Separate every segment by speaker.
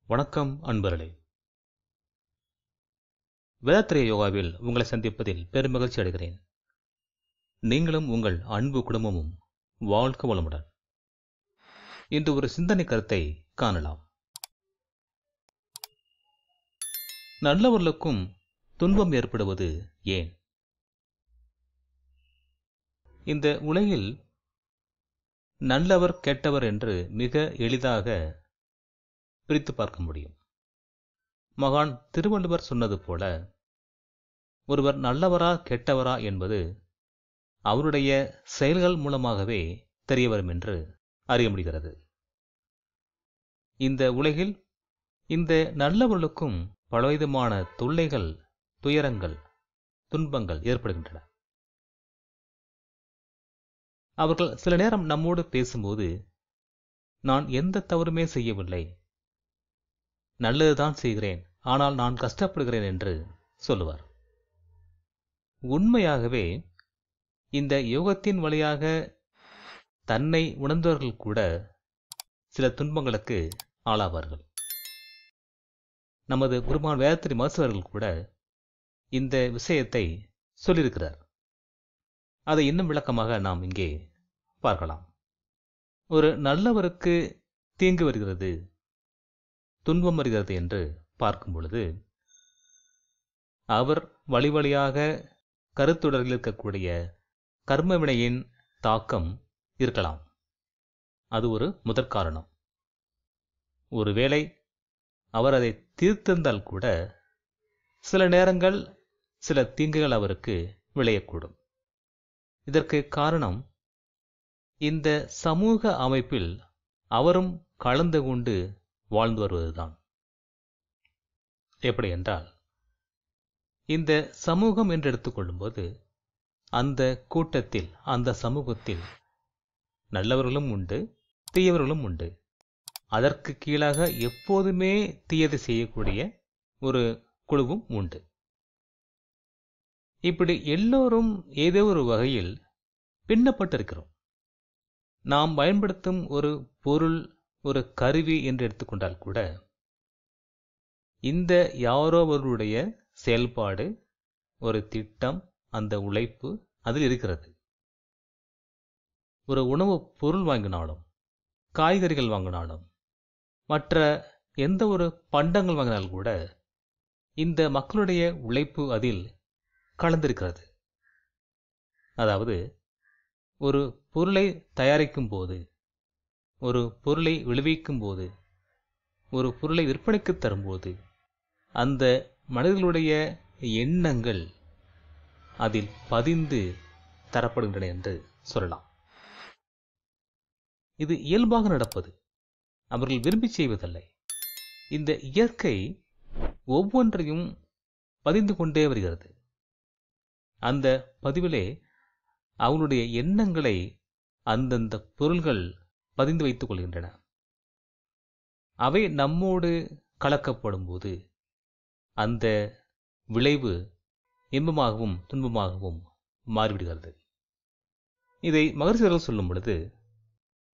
Speaker 1: வணக்கம் அன்பர்களே. வேதாத்திரிய யோகாவில் உங்களை சந்திப்பதில் பெருமகிழ்ச்சி அடைகிறேன். நீங்களும் உங்கள் அன்பு குடும்பமும் வாழ்க வளமுடன். இன்று ஒரு சிந்தனை கருத்தை காணலாம். நல்லவர்களுக்கும் துன்பம் ஏற்படுவது ஏன்? இந்த உலகில் நல்லவர் கெட்டவர் என்று மிக எளிதாக பிரித்து பார்க்க முடியும். மகான் திருவள்ளுவர் சொன்னது போல, ஒருவர் நல்லவரா கெட்டவரா என்பது அவருடைய செயல்கள் மூலமாகவே தெரியவரும் என்று அறிய முடிகிறது. இந்த உலகில் இந்த நல்லவர்களுக்கும் பலவிதமான தொல்லைகள், துயரங்கள், துன்பங்கள் ஏற்படுகின்றன. அவர்கள் சில நேரம் நம்மோடு பேசும்போது, நான் எந்த தவறுமே செய்யவில்லை, நல்லதுதான் செய்கிறேன், ஆனால் நான் கஷ்டப்படுகிறேன் என்று சொல்லுவார். உண்மையாகவே இந்த யோகத்தின் வழியாக தன்னை உணர்ந்தவர்கள் கூட சில துன்பங்களுக்கு ஆளாவார்கள். நமது குருமான் வேதாத்திரி மகர்ஷியர்கள் கூட இந்த விஷயத்தை சொல்லியிருக்கிறார். அதை இன்னும் விளக்கமாக நாம் இங்கே பார்க்கலாம். ஒரு நல்லவருக்கு தீங்கு வருகிறது, துன்பம் வருகிறது என்று பார்க்கும் பொழுது, அவர் வழி வழியாக கருத்துடரில் இருக்கக்கூடிய கர்மவினையின் தாக்கம் இருக்கலாம். அது ஒரு முதற் காரணம். ஒருவேளை அவர் அதை தீர்த்திருந்தால் கூட சில நேரங்கள் சில தீங்குகள் அவருக்கு விளையக்கூடும். இதற்கு காரணம் இந்த சமூக அமைப்பில் அவரும் கலந்து கொண்டு வாழ்ந்து வருவதுதான். எப்படி என்றால், இந்த சமூகம் என்று எடுத்துக்கொள்ளும்போது, அந்த கூட்டத்தில், அந்த சமூகத்தில் நல்லவர்களும் உண்டு, தீயவர்களும் உண்டு. அதற்கு கீழாக எப்போதுமே தீயதை செய்யக்கூடிய ஒரு குழுவும் உண்டு. இப்படி எல்லோரும் ஏதோ ஒரு வகையில் பின்னப்பட்டிருக்கிறோம். நாம் பயன்படுத்தும் ஒரு பொருள், ஒரு கருவி என்று எடுத்துக்கொண்டால் கூட, இந்த யாரோவருடைய செயல்பாடு, ஒரு திட்டம், அந்த உழைப்பு அதில் இருக்கிறது. ஒரு உணவு பொருள் வாங்கினாலும், காய்கறிகள் வாங்கினாலும், மற்ற எந்த ஒரு பண்டங்கள் வாங்கினாலும் கூட இந்த மக்களுடைய உழைப்பு அதில் கலந்திருக்கிறது. அதாவது, ஒரு பொருளை தயாரிக்கும் போது, ஒரு பொருளை விளைவிக்கும் போது, ஒரு பொருளை விற்பனைக்கு தரும்போது, அந்த மனிதர்களுடைய எண்ணங்கள் அதில் பதிந்து தரப்படுகின்றன என்று சொல்லலாம். இது இயல்பாக நடப்பது, அவர்கள் விரும்பி செய்வதில்லை. இந்த இயற்கை ஒவ்வொன்றையும் பதிந்து கொண்டே வருகிறது. அந்த பதிவிலே அவனுடைய எண்ணங்களை அந்தந்த பொருள்கள் பதிந்து வைத்துக் கொள்கின்றன. அவை நம்மோடு கலக்கப்படும் போது அந்த விளைவு இன்பமாகவும் துன்பமாகவும் மாறிவிடுகிறது. இதை மகர்ஷியர்கள் சொல்லும் பொழுது,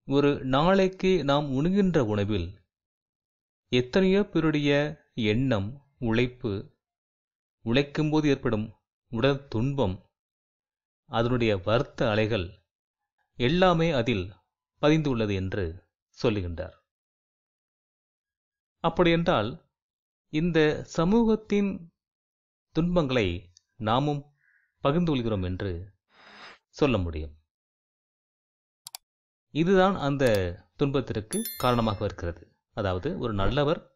Speaker 1: ஒரு நாளைக்கு நாம் உண்கின்ற உணவில் எத்தனையோ பேருடைய எண்ணம், உழைப்பு, உழைக்கும்போது ஏற்படும் உடல் துன்பம், அதனுடைய வருத்த அலைகள் எல்லாமே அதில் பதிந்து உள்ளது என்று சொல்லுகின்றார். அப்படியென்றால் இந்த சமூகத்தின் துன்பங்களை நாமும் பகிர்ந்து கொள்கிறோம் என்று சொல்ல முடியும். இதுதான் அந்த துன்பத்திற்கு காரணமாக இருக்கிறது. அதாவது, ஒரு நல்லவர்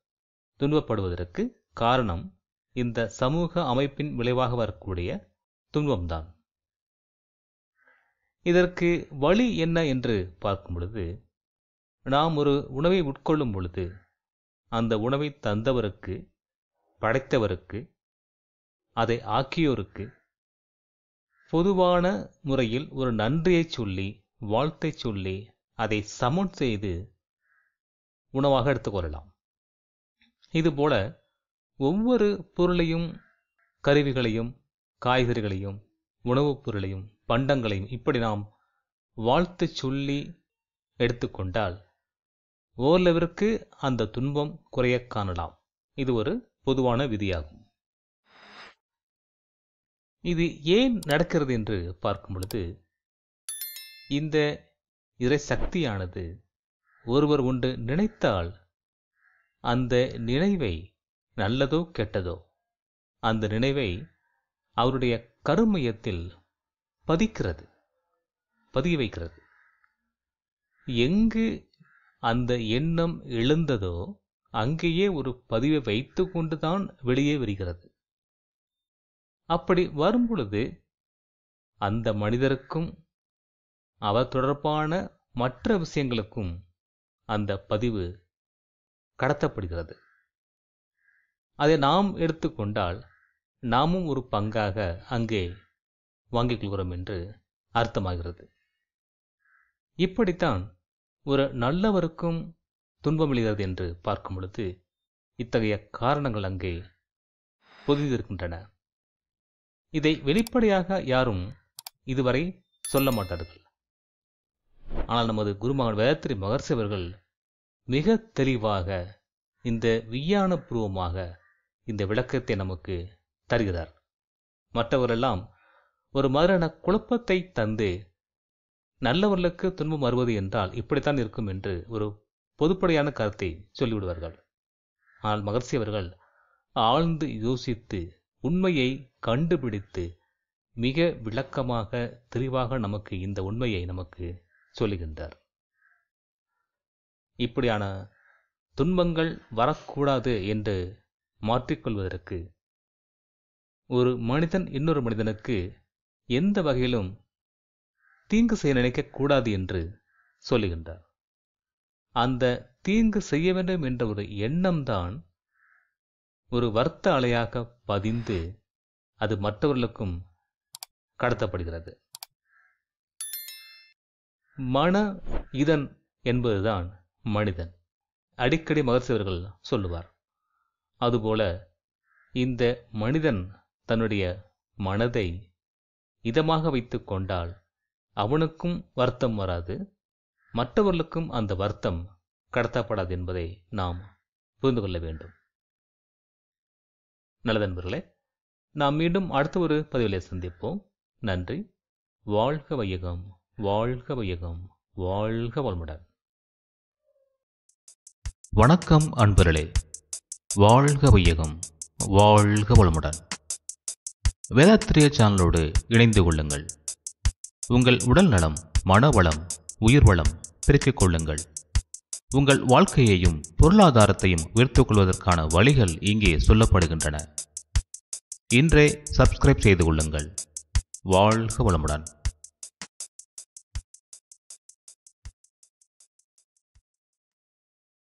Speaker 1: துன்பப்படுவதற்கு காரணம் இந்த சமூக அமைப்பின் விளைவாக வரக்கூடிய துன்பம்தான். இதற்கு வழி என்ன என்று பார்க்கும் பொழுது, நாம் ஒரு உணவை உட்கொள்ளும் பொழுது அந்த உணவை தந்தவருக்கு, படைத்தவருக்கு, அதை ஆக்கியோருக்கு பொதுவான முறையில் ஒரு நன்றியை சொல்லி, வாழ்த்தை சொல்லி, அதை சமன் செய்து உணவாக எடுத்துக்கொள்ளலாம். இதுபோல ஒவ்வொரு பொருளையும், கருவிகளையும், காய்கறிகளையும், உணவுப் பொருளையும், பண்டங்களையும் இப்படி நாம் வாழ்த்து சொல்லி எடுத்துக்கொண்டால் ஓரளவிற்கு அந்த துன்பம் குறைய காணலாம். இது ஒரு பொதுவான விதியாகும். இது ஏன் நடக்கிறது என்று பார்க்கும் பொழுது, இந்த இறை சக்தியானது ஒருவர் ஒன்று நினைத்தால் அந்த நினைவை, நல்லதோ கெட்டதோ, அந்த நினைவை அவருடைய கருமையத்தில் பதிய வைக்கிறது. எங்கு அந்த எண்ணம் எழுந்ததோ அங்கேயே ஒரு பதிவை வைத்து கொண்டுதான் வெளியே வருகிறது. அப்படி வரும்பொழுது அந்த மனிதருக்கும் அவர் தொடர்பான மற்ற விஷயங்களுக்கும் அந்த பதிவு கடத்தப்படுகிறது. அதை நாம் எடுத்துக்கொண்டால் நாமும் ஒரு பங்காக அங்கே வாங்கிக் கொள்கிறோம் என்று அர்த்தமாகிறது. இப்படித்தான் ஒரு நல்லவருக்கும் துன்பம் விளைகிறது என்று பார்க்கும் பொழுது இத்தகைய காரணங்கள் அங்கே பொதிந்திருக்கின்றன. இதை வெளிப்படையாக யாரும் இதுவரை சொல்ல மாட்டார்கள். ஆனால் நமது குருமகன் வேதாத்திரி மகர்ஷி அவர்கள் மிக தெளிவாக, இந்த விஞ்ஞானபூர்வமாக இந்த விளக்கத்தை நமக்கு தருகிறார். மற்றவரெல்லாம் ஒரு மாதிரியான குழப்பத்தை தந்து, நல்லவர்களுக்கு துன்பம் வருவது என்றால் இப்படித்தான் இருக்கும் என்று ஒரு பொதுப்படையான கருத்தை சொல்லிவிடுவார்கள். ஆனால் மகர்ஷி அவர்கள் ஆழ்ந்து யோசித்து உண்மையை கண்டுபிடித்து மிக விளக்கமாக தெளிவாக நமக்கு இந்த உண்மையை நமக்கு சொல்லுகின்றார். இப்படியான துன்பங்கள் வரக்கூடாது என்று மாற்றிக்கொள்வதற்கு ஒரு மனிதன் இன்னொரு மனிதனுக்கு எந்த வகையிலும் தீங்கு செய்ய நினைக்கக்கூடாது என்று சொல்லுகின்றார். அந்த தீங்கு செய்ய வேண்டும் என்ற ஒரு எண்ணம்தான் ஒரு வர்த்த அலையாக பதிந்து அது மற்றவர்களுக்கும் கடத்தப்படுகிறது. மன இதன் என்பதுதான் மனிதன். அடிக்கடி மகர்ஷி அவர்கள் சொல்லுவார். அதுபோல இந்த மனிதன் தன்னுடைய மனதை இதமாக வைத்து கொண்டால் அவனுக்கும் வருத்தம் வராது, மற்றவர்களுக்கும் அந்த வருத்தம் கடத்தப்படாது என்பதை நாம் புரிந்து கொள்ள வேண்டும். நல்லது நண்பர்களே, நாம் மீண்டும் அடுத்த ஒரு பதிவிலே சந்திப்போம். நன்றி. வாழ்க வையகம், வாழ்க வையகம், வாழ்க வளமுடன்.
Speaker 2: வணக்கம் அன்பர்களே. வாழ்க வையகம், வாழ்க வளமுடன். வேதாத்திரிய சேனலோடு இணைந்து கொள்ளுங்கள். உங்கள் உடல் நலம், மனவளம், உயிர் வளம் பெருக்கிக் கொள்ளுங்கள். உங்கள் வாழ்க்கையையும் பொருளாதாரத்தையும் உயர்த்திக் கொள்வதற்கான வழிகள் இங்கே சொல்லப்படுகின்றன. இன்றே சப்ஸ்கிரைப் செய்து கொள்ளுங்கள். வாழ்க வளமுடன்.